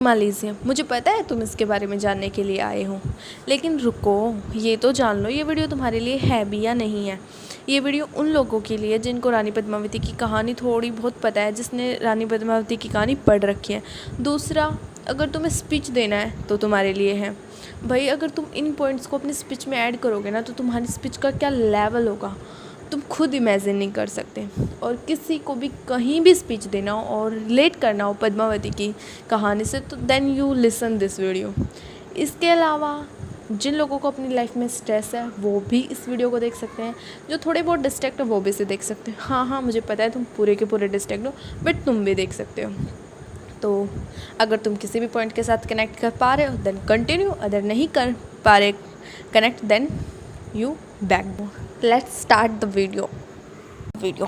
मालेशिया, मुझे पता है तुम इसके बारे में जानने के लिए आए हो, लेकिन रुको, ये तो जान लो ये वीडियो तुम्हारे लिए है भी या नहीं है। ये वीडियो उन लोगों के लिए जिनको रानी पद्मावती की कहानी थोड़ी बहुत पता है, जिसने रानी पद्मावती की कहानी पढ़ रखी है। दूसरा, अगर तुम्हें स्पीच देना है तो तुम्हारे लिए है भाई। अगर तुम इन पॉइंट्स को अपनी स्पीच में ऐड करोगे ना, तो तुम्हारी स्पीच का क्या लेवल होगा तुम खुद इमेजिन नहीं कर सकते। और किसी को भी कहीं भी स्पीच देना हो और रिलेट करना हो पद्मावती की कहानी से, तो then you listen this video. इसके अलावा जिन लोगों को अपनी लाइफ में स्ट्रेस है वो भी इस वीडियो को देख सकते हैं, जो थोड़े बहुत डिस्ट्रैक्ट हो वो भी इसे देख सकते हैं। हाँ, मुझे पता है तुम पूरे के पूरे डिस्ट्रैक्ट हो, बट तुम भी देख सकते हो। तो अगर तुम किसी भी पॉइंट के साथ कनेक्ट कर पा रहे हो देन कंटिन्यू, अगर नहीं कर पा रहे connect then you back. Let's start the video.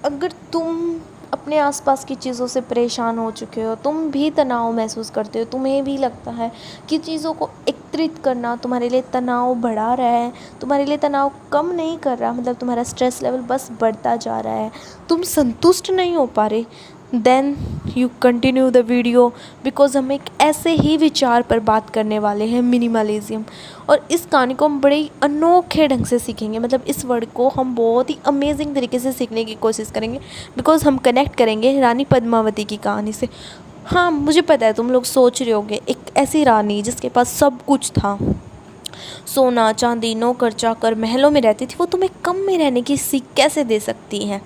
अगर तुम अपने आसपास की चीज़ों से परेशान हो चुके हो, तुम भी तनाव महसूस करते हो, तुम्हें भी लगता है कि चीज़ों को एकत्रित करना तुम्हारे लिए तनाव बढ़ा रहा है, तुम्हारे लिए तनाव कम नहीं कर रहा, मतलब तुम्हारा स्ट्रेस लेवल बस बढ़ता जा रहा है, तुम संतुष्ट नहीं हो पा रहे, then you continue the video, because हम एक ऐसे ही विचार पर बात करने वाले हैं, मिनिमलिज्म। और इस कहानी को हम बड़े ही अनोखे ढंग से सीखेंगे, मतलब इस वर्ड को हम बहुत ही अमेजिंग तरीके से सीखने की कोशिश करेंगे, बिकॉज हम कनेक्ट करेंगे रानी पद्मावती की कहानी से। हाँ, मुझे पता है तुम लोग सोच रहे होगे, एक ऐसी रानी जिसके पास सब कुछ था, सोना चांदी नौकर चाकर महलों में रहती थी, वो तुम्हें कम में रहने की सीख कैसे दे सकती है।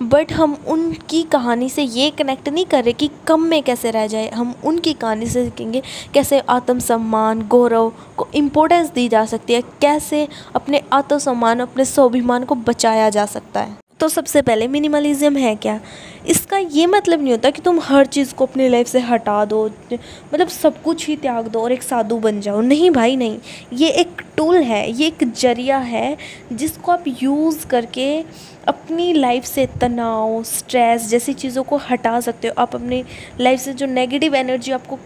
बट हम उनकी कहानी से ये कनेक्ट नहीं कर रहे कि कम में कैसे रह जाए, हम उनकी कहानी से सीखेंगे कैसे आत्मसम्मान गौरव को इम्पोर्टेंस दी जा सकती है, कैसे अपने आत्मसम्मान अपने स्वाभिमान को बचाया जा सकता है। तो सबसे पहले मिनिमलिज्म है क्या? इसका ये मतलब नहीं होता कि तुम हर चीज़ को अपनी लाइफ से हटा दो, मतलब सब कुछ ही त्याग दो और एक साधु बन जाओ। नहीं भाई नहीं, ये एक टूल है, ये एक जरिया है जिसको आप यूज़ करके अपनी लाइफ से तनाव स्ट्रेस जैसी चीज़ों को हटा सकते हो। आप अपनी लाइफ से जो नेगेटिव एनर्जी आपको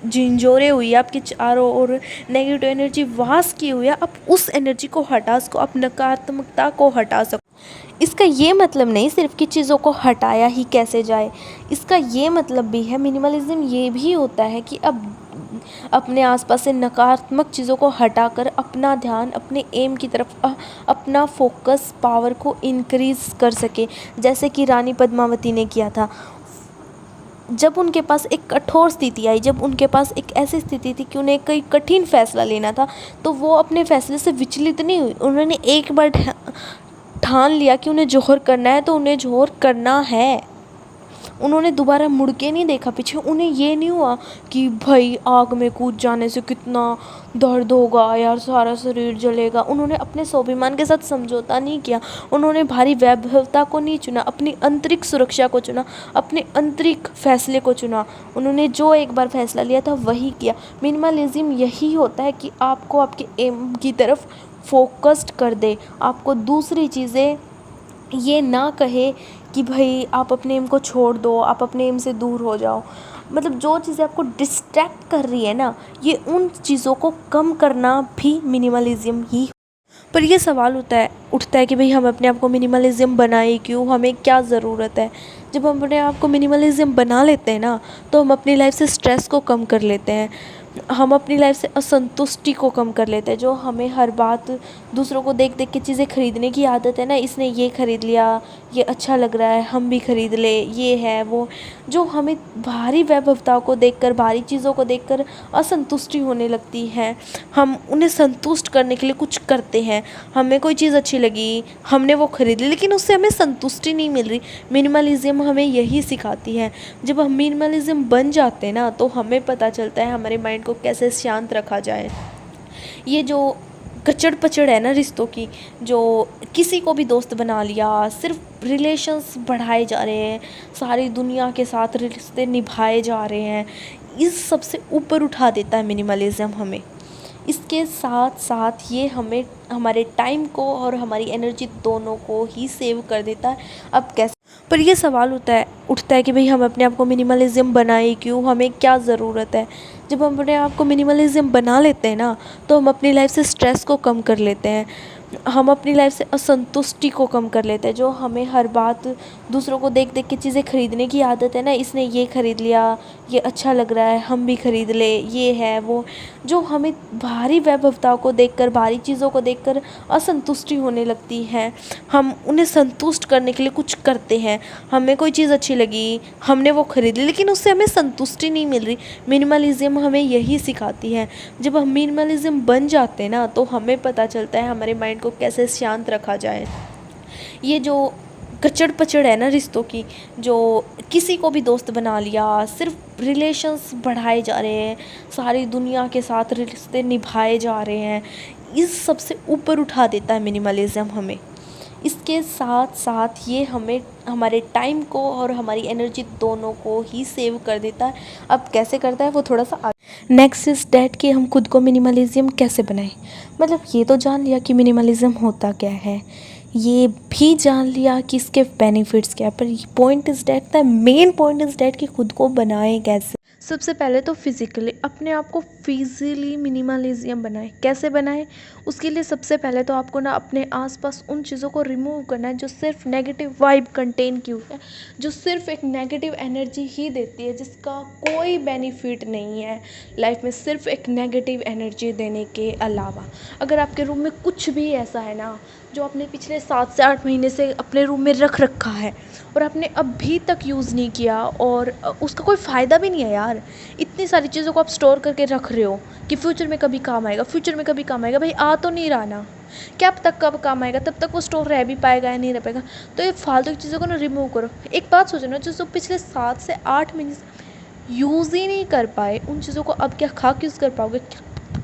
झिंझोरे हुई है, आपके चारों ओर नेगेटिव एनर्जी वास की हुई है, आप उस एनर्जी को हटा सको, आप नकारात्मकता को हटा सको। इसका ये मतलब नहीं सिर्फ कि चीज़ों को हटाया ही कैसे जाए, इसका ये मतलब भी है, मिनिमलिज्म ये भी होता है कि अब अपने आसपास से नकारात्मक चीज़ों को हटाकर अपना ध्यान अपने एम की तरफ अपना फोकस पावर को इंक्रीज़ कर सके, जैसे कि रानी पद्मावती ने किया था। जब उनके पास एक कठोर स्थिति आई, जब उनके पास एक ऐसी स्थिति थी कि उन्हें कोई कठिन फैसला लेना था, तो वो अपने फैसले से विचलित नहीं हुई। उन्होंने एक बार ठान लिया कि उन्हें जोहर करना है तो उन्हें जोहर करना है। उन्होंने दोबारा मुड़ के नहीं देखा पीछे। उन्हें ये नहीं हुआ कि भाई आग में कूद जाने से कितना दर्द होगा यार, सारा शरीर जलेगा। उन्होंने अपने स्वाभिमान के साथ समझौता नहीं किया, उन्होंने भारी वैभवता को नहीं चुना, अपनी आंतरिक सुरक्षा को चुना, अपने आंतरिक फैसले को चुना। उन्होंने जो एक बार फैसला लिया था वही किया। मिनिमलिज्म यही होता है कि आपको आपके एम की तरफ फोकस्ड कर दे, आपको दूसरी चीज़ें ये ना कहे कि भाई आप अपने एम को छोड़ दो, आप अपने एम से दूर हो जाओ। मतलब जो चीज़ें आपको डिस्ट्रैक्ट कर रही है ना, ये उन चीज़ों को कम करना भी मिनिमलिज्म ही। पर ये सवाल उठता है कि भाई हम अपने आप को मिनिमलिज्म बनाए क्यों, हमें क्या ज़रूरत है। जब हम अपने आप को मिनिमलिज्म बना लेते हैं ना, तो हम अपनी लाइफ से स्ट्रेस को कम कर लेते हैं, हम अपनी लाइफ से असंतुष्टि को कम कर लेते हैं। जो हमें हर बात दूसरों को देख देख के चीज़ें ख़रीदने की आदत है ना, इसने ये ख़रीद लिया, ये अच्छा लग रहा है, हम भी ख़रीद ले, ये है वो, जो हमें भारी वैभवता को देखकर, भारी चीज़ों को देखकर असंतुष्टि होने लगती है। हम उन्हें संतुष्ट करने के लिए कुछ करते हैं, हमें कोई चीज़ अच्छी लगी, हमने वो ख़रीद ली, लेकिन उससे हमें संतुष्टि नहीं मिल रही। मिनिमलिज्म हमें यही सिखाती है। जब हम मिनिमलिज्म बन जाते हैं ना, तो हमें पता चलता है हमारे माइंड को कैसे शांत रखा जाए। ये जो कचड़ पचड़ है ना रिश्तों की, जो किसी को भी दोस्त बना लिया, सिर्फ रिलेशंस बढ़ाए जा रहे हैं, सारी दुनिया के साथ रिश्ते निभाए जा रहे हैं, इस सब से ऊपर उठा देता है मिनिमलिज्म हमें। इसके साथ साथ ये हमें हमारे टाइम को और हमारी एनर्जी दोनों को ही सेव कर देता है। अब कैसे? पर ये सवाल उठता है कि भाई हम अपने आप को मिनिमलिज्म बनाए क्यों, हमें क्या ज़रूरत है। जब हम अपने आप को मिनिमलिज्म बना लेते हैं ना, तो हम अपनी लाइफ से स्ट्रेस को कम कर लेते हैं, हम अपनी लाइफ से असंतुष्टि को कम कर लेते हैं। जो हमें हर बात दूसरों को देख देख के चीज़ें खरीदने की आदत है ना, इसने ये खरीद लिया, ये अच्छा लग रहा है, हम भी खरीद ले, ये है वो। जो हमें भारी वैभवता को देखकर, भारी चीज़ों को देखकर असंतुष्टि होने लगती है, हम उन्हें संतुष्ट करने के लिए कुछ करते हैं। हमें कोई चीज़ अच्छी लगी, हमने वो खरीद ली, लेकिन उससे हमें संतुष्टि नहीं मिल रही। मिनिमलिज्म हमें यही सिखाती है। जब हम मिनिमलिज्म बन जाते हैं ना, तो हमें पता चलता है हमारे माइंड को कैसे शांत रखा जाए। ये जो कचड़ पचड़ है ना रिश्तों की, जो किसी को भी दोस्त बना लिया, सिर्फ रिलेशंस बढ़ाए जा रहे हैं, सारी दुनिया के साथ रिश्ते निभाए जा रहे हैं, इस सबसे ऊपर उठा देता है मिनिमलिज्म हमें। इसके साथ साथ ये हमें हमारे टाइम को और हमारी एनर्जी दोनों को ही सेव कर देता है। अब कैसे करता है वो थोड़ा सा आगे। नेक्स्ट इज़ डैट कि हम खुद को मिनिमलिज्म कैसे बनाएं। मतलब ये तो जान लिया कि मिनिमलिज्म होता क्या है, ये भी जान लिया कि इसके बेनिफिट्स क्या है, पर point is that, the main point is that कि खुद को बनाएं कैसे। सबसे पहले तो फिज़िकली अपने आप को फिज़िकली मिनिमलिज्म बनाएं। कैसे बनाएं? उसके लिए सबसे पहले तो आपको ना अपने आसपास उन चीज़ों को रिमूव करना है जो सिर्फ नेगेटिव वाइब कंटेन की हुई है, जो सिर्फ एक नेगेटिव एनर्जी ही देती है, जिसका कोई बेनिफिट नहीं है लाइफ में, सिर्फ एक नेगेटिव एनर्जी देने के अलावा। अगर आपके रूम में कुछ भी ऐसा है ना जो आपने पिछले 7 से 8 महीने से अपने रूम में रख रखा है और आपने अभी तक यूज़ नहीं किया, और उसका कोई फ़ायदा भी नहीं है यार, इतनी सारी चीज़ों को आप स्टोर करके रख रहे हो कि फ्यूचर में कभी काम आएगा, फ्यूचर में कभी काम आएगा, भाई आ तो नहीं रहा ना, क्या अब तक कब काम आएगा, तब तक वो स्टोर रह भी पाएगा या नहीं रह पाएगा। तो ये फालतू की चीज़ों को ना रिमूव करो। एक बात सोचो ना, जो पिछले 7 से 8 महीने से यूज़ ही नहीं कर पाए, उन चीज़ों को अब क्या खा के यूज़ कर पाओगे,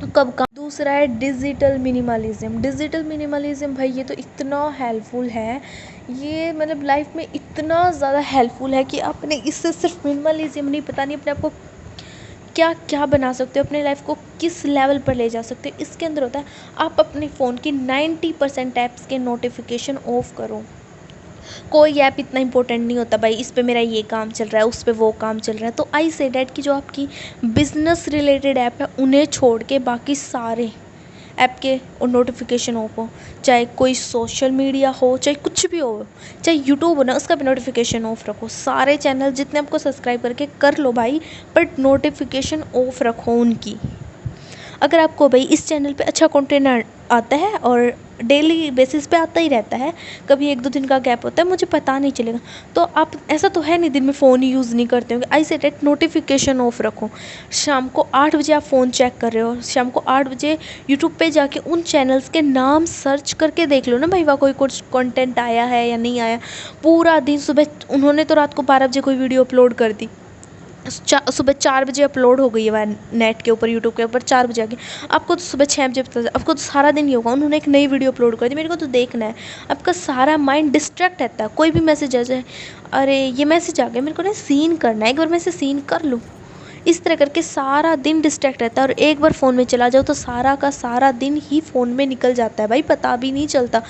कब काम। दूसरा है डिजिटल मिनिमलिज्म। डिजिटल मिनिमलिज्म भाई ये तो इतना हेल्पफुल है, ये मतलब लाइफ में इतना ज़्यादा हेल्पफुल है कि आपने इससे सिर्फ मिनिमलिज्म नहीं, पता नहीं अपने आप को क्या क्या बना सकते हो, अपने लाइफ को किस लेवल पर ले जा सकते हो। इसके अंदर होता है आप अपने फ़ोन की 90% ऐप्स के नोटिफिकेशन ऑफ करो। कोई ऐप इतना इंपॉर्टेंट नहीं होता भाई, इस पे मेरा ये काम चल रहा है, उस पे वो काम चल रहा है। तो आई से डैट कि जो आपकी बिजनेस रिलेटेड ऐप है उन्हें छोड़ के बाकी सारे ऐप के और नोटिफिकेशन ऑफ हो। चाहे कोई सोशल मीडिया हो, चाहे कुछ भी हो, चाहे यूट्यूब हो ना, उसका भी नोटिफिकेशन ऑफ रखो। सारे चैनल जितने आपको सब्सक्राइब करके कर लो भाई, बट नोटिफिकेशन ऑफ रखो उनकी। अगर आपको भाई इस चैनल पे अच्छा कंटेंट आता है और डेली बेसिस पे आता ही रहता है, कभी 1-2 दिन का गैप होता है, मुझे पता नहीं चलेगा, तो आप ऐसा तो है नहीं दिन में फ़ोन यूज़ नहीं करते होंगे, I said it, notification of रखो। शाम को 8 बजे आप फ़ोन चेक कर रहे हो, शाम को 8 बजे यूट्यूब पे जाके उन चैनल्स के नाम सर्च करके देख लो ना भाई, वहाँ कोई कुछ कंटेंट आया है या नहीं आया। पूरा दिन सुबह उन्होंने तो रात को 12 बजे कोई वीडियो अपलोड कर दी, सुबह 4 बजे अपलोड हो गई है वह नेट के ऊपर, यूट्यूब के ऊपर 4 बजे आके, आपको तो सुबह 6 बजे पता, आपको तो सारा दिन ही होगा, उन्होंने एक नई वीडियो अपलोड कर दी, मेरे को तो देखना है। आपका सारा माइंड डिस्ट्रैक्ट रहता है, कोई भी मैसेज आ जाए, अरे ये मैसेज आ गया, मेरे को ना सीन करना है, एक बार मैं इसे सीन कर लूँ, इस तरह करके सारा दिन डिस्ट्रैक्ट रहता है। और एक बार फ़ोन में चला जाओ तो सारा का सारा दिन ही फ़ोन में निकल जाता है भाई, पता भी नहीं चलता।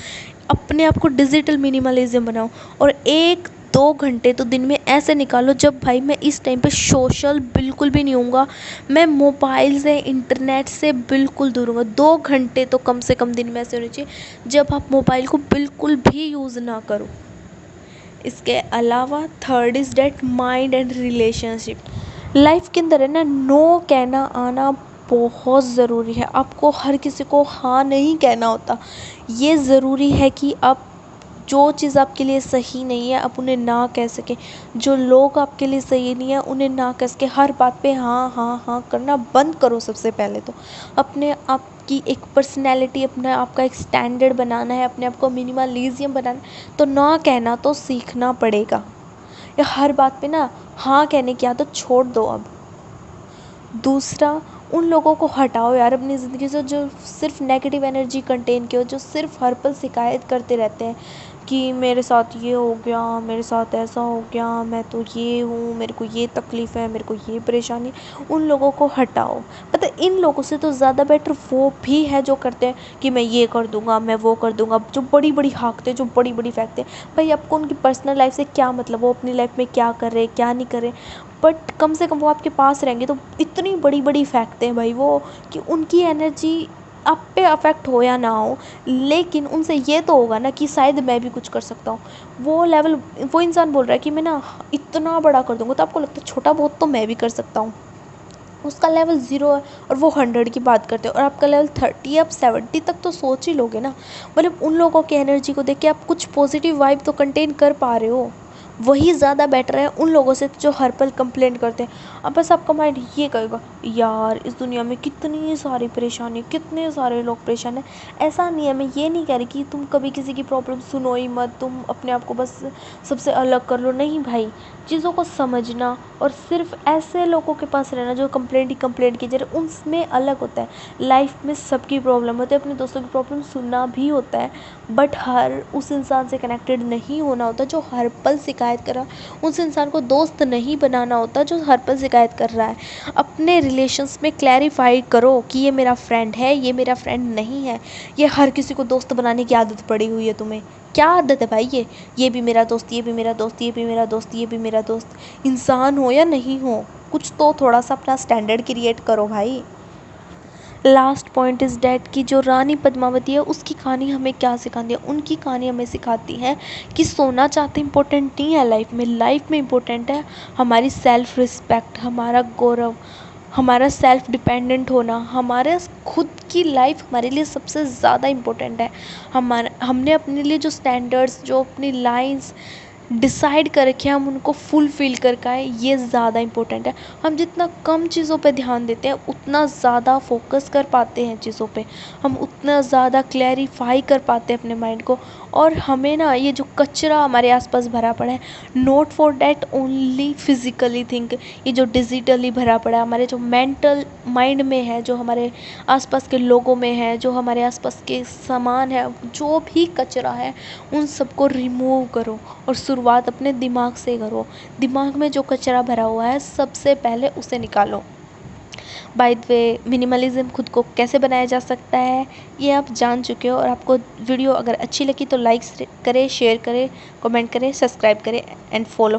अपने आप को डिजिटल मिनिमलिज्म बनाओ, और 1-2 घंटे तो दिन में ऐसे निकालो जब भाई मैं इस टाइम पे सोशल बिल्कुल भी नहीं हूँगा, मैं मोबाइल से, इंटरनेट से बिल्कुल दूर हूँगा। 2 घंटे तो कम से कम दिन में ऐसे होने चाहिए जब आप मोबाइल को बिल्कुल भी यूज़ ना करो। इसके अलावा third is date mind and relationship. Life के अंदर है ना, नो कहना आना बहुत ज़रूरी है। आपको हर किसी को हाँ नहीं कहना होता। ये ज़रूरी है कि आप जो चीज़ आपके लिए सही नहीं है आप उन्हें ना कह सकें। जो लोग आपके लिए सही नहीं है उन्हें ना कह सकें। हर बात पे हाँ हाँ हाँ करना बंद करो। सबसे पहले तो अपने आप की एक पर्सनैलिटी, अपना आपका एक स्टैंडर्ड बनाना है, अपने आप को मिनिमलिज्म बनाना है, तो ना कहना तो सीखना पड़ेगा। या हर बात पे ना हाँ कहने की आदत छोड़ दो अब। दूसरा, उन लोगों को हटाओ यार अपनी ज़िंदगी से जो सिर्फ नेगेटिव एनर्जी कंटेन के हो, जो सिर्फ हर पल शिकायत करते रहते हैं कि मेरे साथ ये हो गया, मेरे साथ ऐसा हो गया, मैं तो ये हूँ, मेरे को ये तकलीफ़ है, मेरे को ये परेशानी। उन लोगों को हटाओ। पता है, इन लोगों से तो ज़्यादा बेटर वो भी है जो करते हैं कि मैं ये कर दूँगा, मैं वो कर दूँगा, जो बड़ी बड़ी हाँकते हैं, जो बड़ी बड़ी फेंकते हैं। भाई आपको उनकी पर्सनल लाइफ से क्या मतलब, वो अपनी लाइफ में क्या कर रहे हैं क्या नहीं कर रहे, बट कम से कम वो आपके पास रहेंगे तो इतनी बड़ी बड़ी फेंकते हैं भाई वो, कि उनकी एनर्जी आप पे अफेक्ट हो या ना हो, लेकिन उनसे ये तो होगा ना कि शायद मैं भी कुछ कर सकता हूँ। वो लेवल, वो इंसान बोल रहा है कि मैं ना इतना बड़ा कर दूँगा, तो आपको लगता है छोटा बहुत तो मैं भी कर सकता हूँ। उसका लेवल 0 है और वो 100 की बात करते हैं, और आपका लेवल 30, आप 70 तक तो सोच ही लोगे ना। मतलब उन लोगों की एनर्जी को देख के आप कुछ पॉजिटिव वाइब तो कंटेन कर पा रहे हो, वही ज़्यादा बेटर है उन लोगों से जो हर पल कंप्लेंट करते हैं। अब बस आपका माइंड ये कहेगा, यार इस दुनिया में कितनी सारी परेशानी, कितने सारे लोग परेशान हैं। ऐसा नहीं है, मैं ये नहीं कह रही कि तुम कभी किसी की प्रॉब्लम सुनो ही मत, तुम अपने आप को बस सबसे अलग कर लो, नहीं भाई। चीज़ों को समझना और सिर्फ ऐसे लोगों के पास रहना जो कंप्लेंट ही कंप्लेंट की जा रहे, उनमें अलग होता है। लाइफ में सबकी प्रॉब्लम होती है, अपने दोस्तों की प्रॉब्लम सुनना भी होता है, बट हर उस इंसान से कनेक्टेड नहीं होना होता जो हर पल शिकायत कर रहा है। उस इंसान को दोस्त नहीं बनाना होता जो हर पल शिकायत कर रहा है। अपने रिलेशंस में क्लैरिफाई करो कि ये मेरा फ्रेंड है, ये मेरा फ्रेंड नहीं है। ये हर किसी को दोस्त बनाने की आदत पड़ी हुई है तुम्हें। क्या आदत है भाई ये भी मेरा दोस्त, ये भी मेरा दोस्त, ये भी मेरा दोस्त, ये भी मेरा दोस्त। इंसान हो या नहीं हो, कुछ तो थोड़ा सा अपना स्टैंडर्ड क्रिएट करो भाई। लास्ट पॉइंट इज़ डैट कि जो रानी पद्मावती है उसकी कहानी हमें क्या सिखाती है, उनकी कहानी हमें सिखाती है कि सोना चाहते इम्पोर्टेंट नहीं है लाइफ में इम्पोर्टेंट है हमारी सेल्फ रिस्पेक्ट, हमारा गौरव, हमारा सेल्फ डिपेंडेंट होना, हमारे खुद की लाइफ हमारे लिए सबसे ज़्यादा इम्पोर्टेंट है। हमने अपने लिए जो स्टैंडर्ड्स, जो अपनी लाइंस डिसाइड कर रखे हैं, हम उनको फुलफ़िल कर पाएँ, ये ज़्यादा इम्पोर्टेंट है। हम जितना कम चीज़ों पे ध्यान देते हैं उतना ज़्यादा फोकस कर पाते हैं चीज़ों पे, हम उतना ज़्यादा क्लैरिफाई कर पाते हैं अपने माइंड को। और हमें ना ये जो कचरा हमारे आसपास भरा पड़ा है, not for that only physically think, ये जो डिजिटली भरा पड़ा है हमारे जो मेंटल माइंड में है, जो हमारे आसपास के लोगों में है, जो हमारे आसपास के सामान है, जो भी कचरा है उन सबको रिमूव करो। और शुरुआत अपने दिमाग से करो। दिमाग में जो कचरा भरा हुआ है सबसे पहले उसे निकालो। बाय द वे, मिनिमलिज्म खुद को कैसे बनाया जा सकता है ये आप जान चुके हो। और आपको वीडियो अगर अच्छी लगी तो लाइक करें, शेयर करें, कमेंट करें, सब्सक्राइब करें एंड फॉलो